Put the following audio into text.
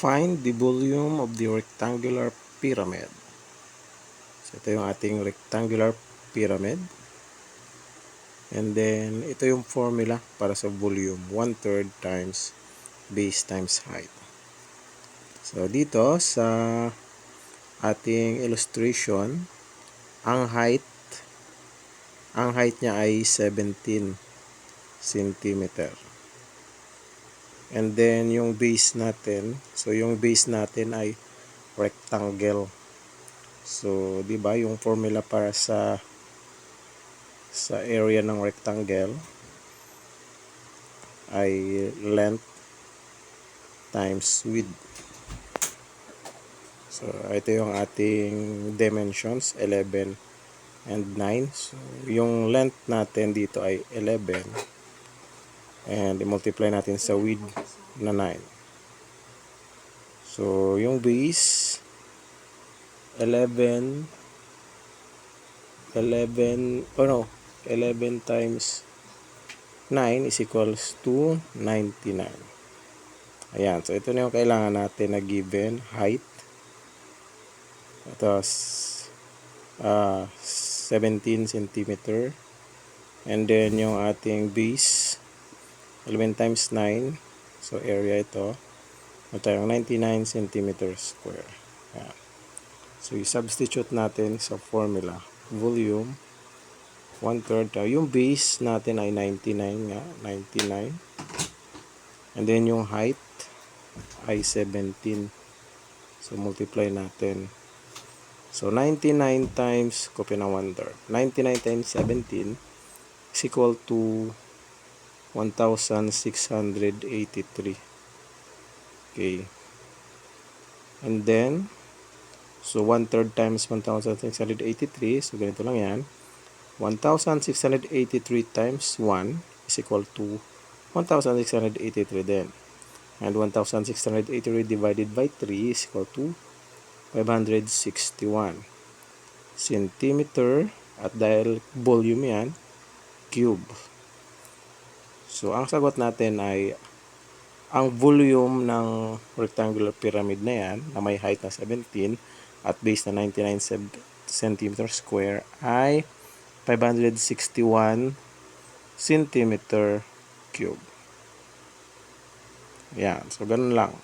Find the volume of the rectangular pyramid. So, ito yung ating rectangular pyramid. And then, ito yung formula para sa volume. 1/3 times base times height. So, dito sa ating illustration, ang height niya ay 17 cm. And then, yung base natin, so yung base natin ay rectangle. So, di ba yung formula para sa area ng rectangle ay length times width. So, ito yung ating dimensions, 11 and 9. So, yung length natin dito ay 11 and i-multiply natin sa width na 9. So, yung base 11 times 9 is equals to 99. Ayan. So, ito na yung kailangan natin na given height. Ito, 17 cm. And then, yung ating base, 11 times 9. So, area ito. Ito yung 99 cm square. Ayan. So, i-substitute natin sa formula. Volume, 1/3. Yung base natin ay 99 nga. 99. And then, yung height ay 17. So, multiply natin. So, 99 times, copy na 1/3. 99 times 17 is equal to 1,683. Okay. And then, so 1/3 times 1,683. So, ganito lang yan. 1,683 times 1 is equal to 1,683 din. And 1,683 divided by 3 is equal to 561 centimeter. At dahil volume yan, cube. So, ang sagot natin ay ang volume ng rectangular pyramid na yan, na may height na 17 at base na 99 cm square, ay 561 cm cube. Yan. So, ganun lang.